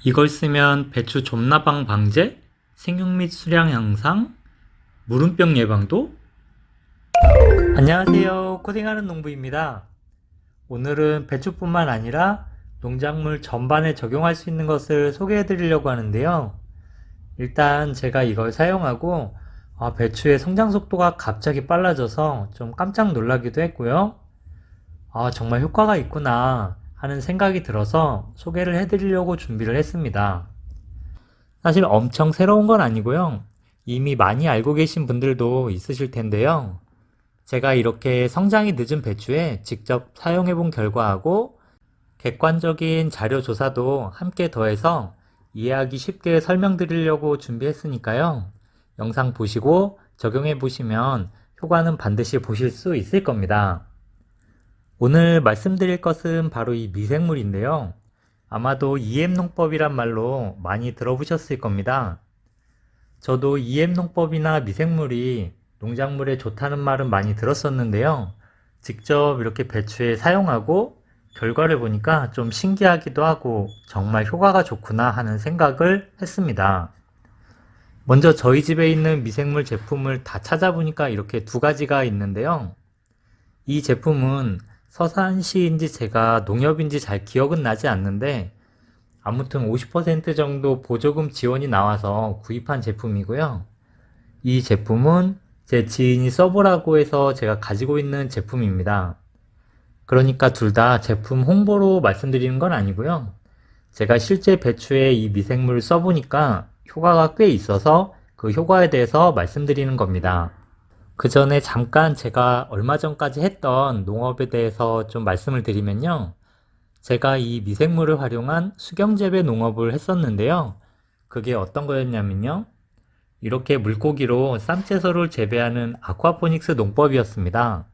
이걸 쓰면 배추 좀나방 방제, 생육 및 수량 향상, 무름병 예방도? 안녕하세요. 코딩하는 농부입니다. 오늘은 배추뿐만 아니라 농작물 전반에 적용할 수 있는 것을 소개해 드리려고 하는데요. 일단 제가 이걸 사용하고 배추의 성장 속도가 갑자기 빨라져서 좀 깜짝 놀라기도 했고요. 정말 효과가 있구나 하는 생각이 들어서 소개를 해드리려고 준비를 했습니다. 사실 엄청 새로운 건 아니고요. 이미 많이 알고 계신 분들도 있으실 텐데요. 제가 이렇게 성장이 늦은 배추에 직접 사용해 본 결과하고 객관적인 자료 조사도 함께 더해서 이해하기 쉽게 설명드리려고 준비했으니까요. 영상 보시고 적용해 보시면 효과는 반드시 보실 수 있을 겁니다. 오늘 말씀드릴 것은 바로 이 미생물인데요. 아마도 EM농법이란 말로 많이 들어보셨을 겁니다. 저도 EM농법이나 미생물이 농작물에 좋다는 말은 많이 들었었는데요. 직접 이렇게 배추에 사용하고 결과를 보니까 좀 신기하기도 하고 정말 효과가 좋구나 하는 생각을 했습니다. 먼저 저희 집에 있는 미생물 제품을 다 찾아보니까 이렇게 두 가지가 있는데요. 이 제품은 서산시인지 제가 농협인지 잘 기억은 나지 않는데 아무튼 50% 정도 보조금 지원이 나와서 구입한 제품이고요. 이 제품은 제 지인이 써보라고 해서 제가 가지고 있는 제품입니다. 그러니까 둘 다 제품 홍보로 말씀드리는 건 아니고요. 제가 실제 배추에 이 미생물을 써보니까 효과가 꽤 있어서 그 효과에 대해서 말씀드리는 겁니다. 그 전에 잠깐 제가 얼마 전까지 했던 농업에 대해서 좀 말씀을 드리면요. 제가 이 미생물을 활용한 수경재배 농업을 했었는데요. 그게 어떤 거였냐면요. 이렇게 물고기로 쌈채소를 재배하는 아쿠아포닉스 농법이었습니다.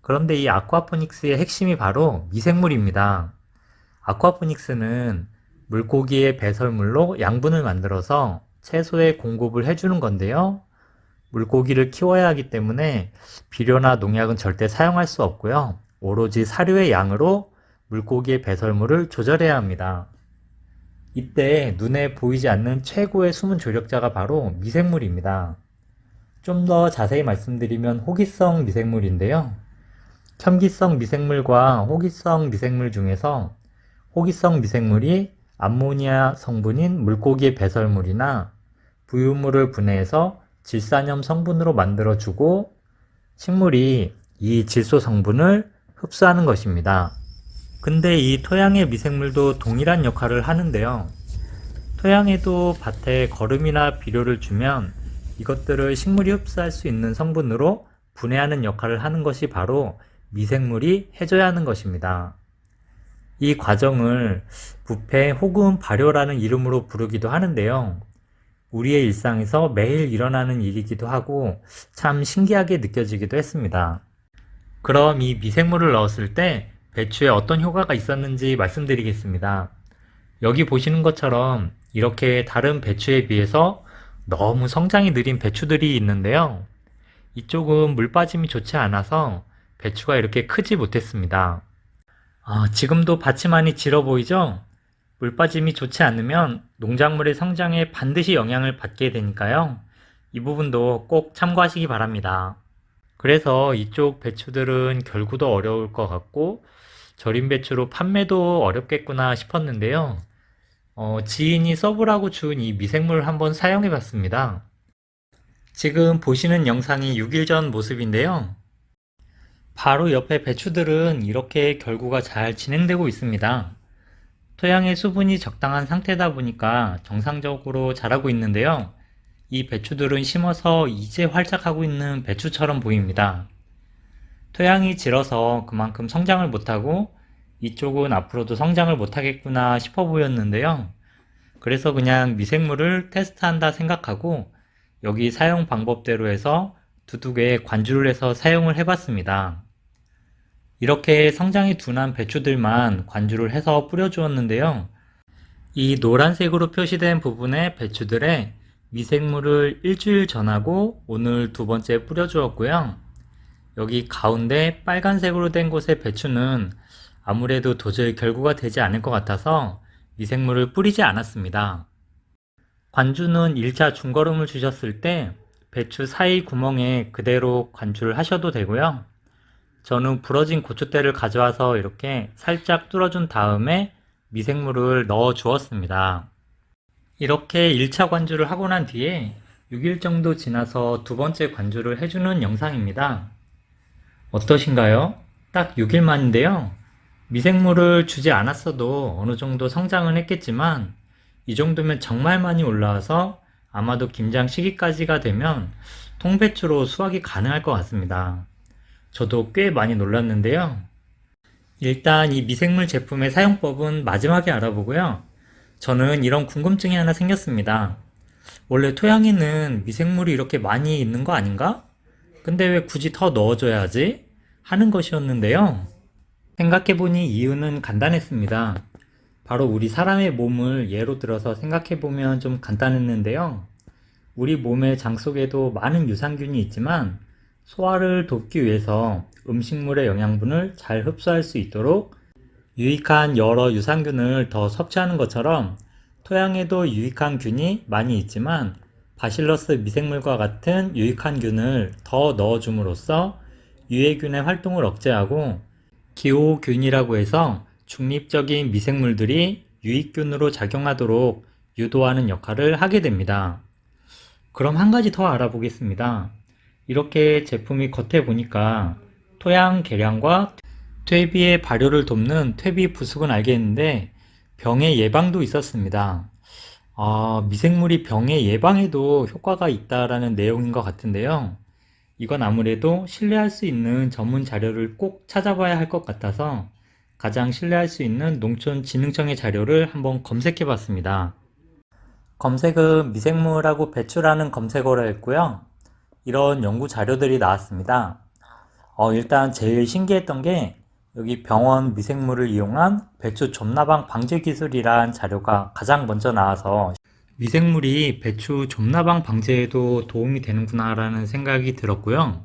그런데 이 아쿠아포닉스의 핵심이 바로 미생물입니다. 아쿠아포닉스는 물고기의 배설물로 양분을 만들어서 채소에 공급을 해주는 건데요. 물고기를 키워야 하기 때문에 비료나 농약은 절대 사용할 수 없고요. 오로지 사료의 양으로 물고기의 배설물을 조절해야 합니다. 이때 눈에 보이지 않는 최고의 숨은 조력자가 바로 미생물입니다. 좀 더 자세히 말씀드리면 호기성 미생물인데요. 첨기성 미생물과 호기성 미생물 중에서 호기성 미생물이 암모니아 성분인 물고기의 배설물이나 부유물을 분해해서 질산염 성분으로 만들어주고 식물이 이 질소 성분을 흡수하는 것입니다. 근데 이 토양의 미생물도 동일한 역할을 하는데요. 토양에도 밭에 거름이나 비료를 주면 이것들을 식물이 흡수할 수 있는 성분으로 분해하는 역할을 하는 것이 바로 미생물이 해줘야 하는 것입니다. 이 과정을 부패 혹은 발효라는 이름으로 부르기도 하는데요. 우리의 일상에서 매일 일어나는 일이기도 하고 참 신기하게 느껴지기도 했습니다. 그럼 이 미생물을 넣었을 때 배추에 어떤 효과가 있었는지 말씀드리겠습니다. 여기 보시는 것처럼 이렇게 다른 배추에 비해서 너무 성장이 느린 배추들이 있는데요. 이쪽은 물 빠짐이 좋지 않아서 배추가 이렇게 크지 못했습니다. 지금도 밭이 많이 질어 보이죠? 물 빠짐이 좋지 않으면 농작물의 성장에 반드시 영향을 받게 되니까요. 이 부분도 꼭 참고하시기 바랍니다. 그래서 이쪽 배추들은 결구도 어려울 것 같고 절임 배추로 판매도 어렵겠구나 싶었는데요. 지인이 써보라고 준 이 미생물을 한번 사용해 봤습니다. 지금 보시는 영상이 6일 전 모습인데요. 바로 옆에 배추들은 이렇게 결구가 잘 진행되고 있습니다. 토양의 수분이 적당한 상태다 보니까 정상적으로 자라고 있는데요. 이 배추들은 심어서 이제 활짝하고 있는 배추처럼 보입니다. 토양이 질어서 그만큼 성장을 못하고 이쪽은 앞으로도 성장을 못하겠구나 싶어 보였는데요. 그래서 그냥 미생물을 테스트한다 생각하고 여기 사용 방법대로 해서 두둑에 관주를 해서 사용을 해봤습니다. 이렇게 성장이 둔한 배추들만 관주를 해서 뿌려주었는데요. 이 노란색으로 표시된 부분의 배추들에 미생물을 일주일 전하고 오늘 두 번째 뿌려주었고요. 여기 가운데 빨간색으로 된 곳의 배추는 아무래도 도저히 결구가 되지 않을 것 같아서 미생물을 뿌리지 않았습니다. 관주는 1차 중거름을 주셨을 때 배추 사이 구멍에 그대로 관주를 하셔도 되고요. 저는 부러진 고추대를 가져와서 이렇게 살짝 뚫어준 다음에 미생물을 넣어 주었습니다. 이렇게 1차 관주를 하고 난 뒤에 6일 정도 지나서 두 번째 관주를 해주는 영상입니다. 어떠신가요? 딱 6일 만인데요. 미생물을 주지 않았어도 어느 정도 성장은 했겠지만 이 정도면 정말 많이 올라와서 아마도 김장 시기까지가 되면 통배추로 수확이 가능할 것 같습니다. 저도 꽤 많이 놀랐는데요. 일단 이 미생물 제품의 사용법은 마지막에 알아보고요. 저는 이런 궁금증이 하나 생겼습니다. 원래 토양에는 미생물이 이렇게 많이 있는 거 아닌가? 근데 왜 굳이 더 넣어줘야 하지? 하는 것이었는데요. 생각해보니 이유는 간단했습니다. 바로 우리 사람의 몸을 예로 들어서 생각해보면 좀 간단했는데요. 우리 몸의 장 속에도 많은 유산균이 있지만 소화를 돕기 위해서 음식물의 영양분을 잘 흡수할 수 있도록 유익한 여러 유산균을 더 섭취하는 것처럼 토양에도 유익한 균이 많이 있지만 바실러스 미생물과 같은 유익한 균을 더 넣어줌으로써 유해균의 활동을 억제하고 기호균이라고 해서 중립적인 미생물들이 유익균으로 작용하도록 유도하는 역할을 하게 됩니다. 그럼 한 가지 더 알아보겠습니다. 이렇게 제품이 겉에 보니까 토양 개량과 퇴비의 발효를 돕는 퇴비 부숙은 알겠는데 병의 예방도 있었습니다. 미생물이 병의 예방에도 효과가 있다라는 내용인 것 같은데요. 이건 아무래도 신뢰할 수 있는 전문 자료를 꼭 찾아봐야 할 것 같아서 가장 신뢰할 수 있는 농촌진흥청의 자료를 한번 검색해 봤습니다. 검색은 미생물하고 배추라는 검색어로 했고요. 이런 연구 자료들이 나왔습니다. 일단 제일 신기했던 게 여기 병원 미생물을 이용한 배추 좀나방 방제 기술이란 자료가 가장 먼저 나와서 미생물이 배추 좀나방 방제에도 도움이 되는구나 라는 생각이 들었고요.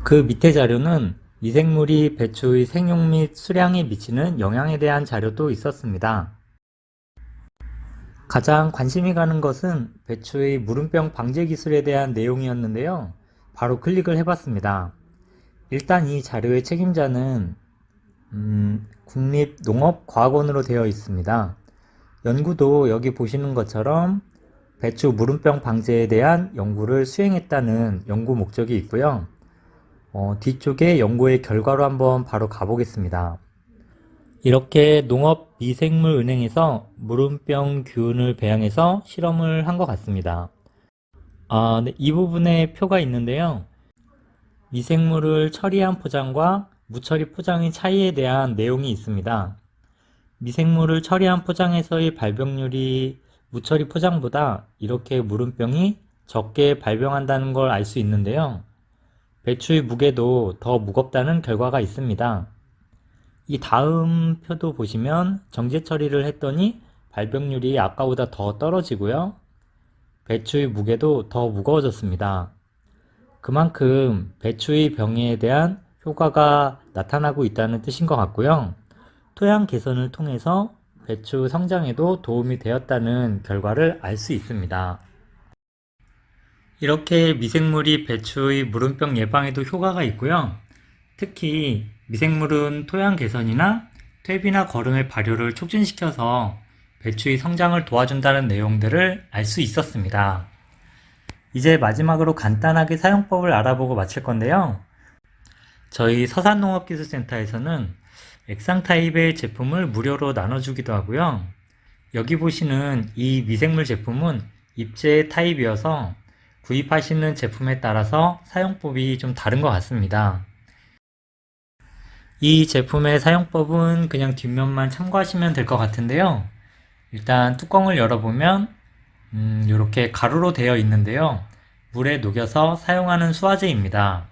그 밑에 자료는 미생물이 배추의 생육 및 수량에 미치는 영향에 대한 자료도 있었습니다. 가장 관심이 가는 것은 배추의 무름병 방제 기술에 대한 내용이었는데요. 바로 클릭을 해봤습니다. 일단 이 자료의 책임자는 국립농업과학원으로 되어 있습니다. 연구도 여기 보시는 것처럼 배추 무름병 방제에 대한 연구를 수행했다는 연구 목적이 있고요. 뒤쪽에 연구의 결과로 한번 바로 가보겠습니다. 이렇게 농업미생물은행에서 무름병 균을 배양해서 실험을 한 것 같습니다. 네, 이 부분에 표가 있는데요. 미생물을 처리한 포장과 무처리 포장의 차이에 대한 내용이 있습니다. 미생물을 처리한 포장에서의 발병률이 무처리 포장보다 이렇게 무름병이 적게 발병한다는 걸 알 수 있는데요. 배추의 무게도 더 무겁다는 결과가 있습니다. 이 다음 표도 보시면 정제 처리를 했더니 발병률이 아까보다 더 떨어지고요. 배추의 무게도 더 무거워졌습니다. 그만큼 배추의 병에 대한 효과가 나타나고 있다는 뜻인 것 같고요. 토양 개선을 통해서 배추 성장에도 도움이 되었다는 결과를 알 수 있습니다. 이렇게 미생물이 배추의 무름병 예방에도 효과가 있고요. 특히 미생물은 토양 개선이나 퇴비나 거름의 발효를 촉진시켜서 배추의 성장을 도와준다는 내용들을 알 수 있었습니다. 이제 마지막으로 간단하게 사용법을 알아보고 마칠 건데요. 저희 서산농업기술센터에서는 액상 타입의 제품을 무료로 나눠주기도 하고요. 여기 보시는 이 미생물 제품은 입제 타입이어서 구입하시는 제품에 따라서 사용법이 좀 다른 것 같습니다. 이 제품의 사용법은 그냥 뒷면만 참고하시면 될 것 같은데요. 일단 뚜껑을 열어보면 이렇게 가루로 되어 있는데요. 물에 녹여서 사용하는 수화제입니다.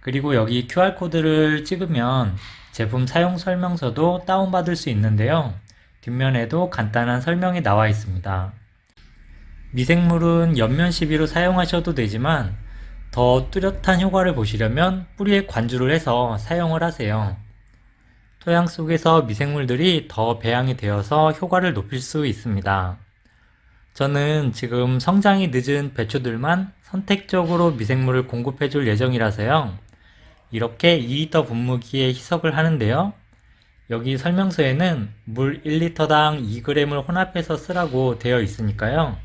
그리고 여기 QR코드를 찍으면 제품 사용 설명서도 다운받을 수 있는데요. 뒷면에도 간단한 설명이 나와 있습니다. 미생물은 옆면 시비로 사용하셔도 되지만 더 뚜렷한 효과를 보시려면 뿌리에 관주를 해서 사용을 하세요. 토양 속에서 미생물들이 더 배양이 되어서 효과를 높일 수 있습니다. 저는 지금 성장이 늦은 배추들만 선택적으로 미생물을 공급해 줄 예정이라서요. 이렇게 2리터 분무기에 희석을 하는데요. 여기 설명서에는 물 1리터당 2g을 혼합해서 쓰라고 되어 있으니까요.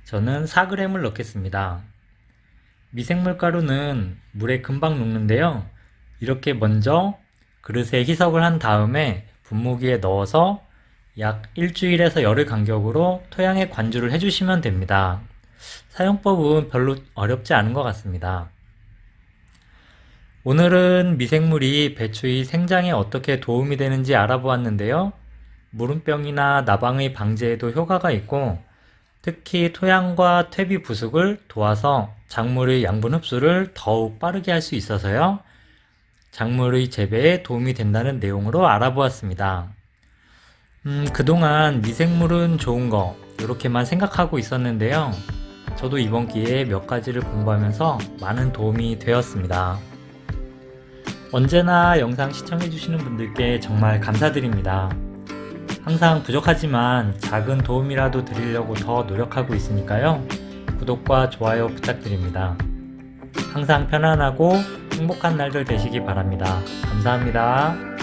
저는 4g을 넣겠습니다. 미생물 가루는 물에 금방 녹는데요. 이렇게 먼저 그릇에 희석을 한 다음에 분무기에 넣어서 약 일주일에서 열흘 간격으로 토양에 관주를 해주시면 됩니다. 사용법은 별로 어렵지 않은 것 같습니다. 오늘은 미생물이 배추의 생장에 어떻게 도움이 되는지 알아보았는데요. 무름병이나 나방의 방제에도 효과가 있고 특히 토양과 퇴비 부숙을 도와서 작물의 양분 흡수를 더욱 빠르게 할 수 있어서요. 작물의 재배에 도움이 된다는 내용으로 알아보았습니다. 그동안 미생물은 좋은 거 이렇게만 생각하고 있었는데요. 저도 이번 기회에 몇 가지를 공부하면서 많은 도움이 되었습니다. 언제나 영상 시청해주시는 분들께 정말 감사드립니다. 항상 부족하지만 작은 도움이라도 드리려고 더 노력하고 있으니까요. 구독과 좋아요 부탁드립니다. 항상 편안하고 행복한 날들 되시기 바랍니다. 감사합니다.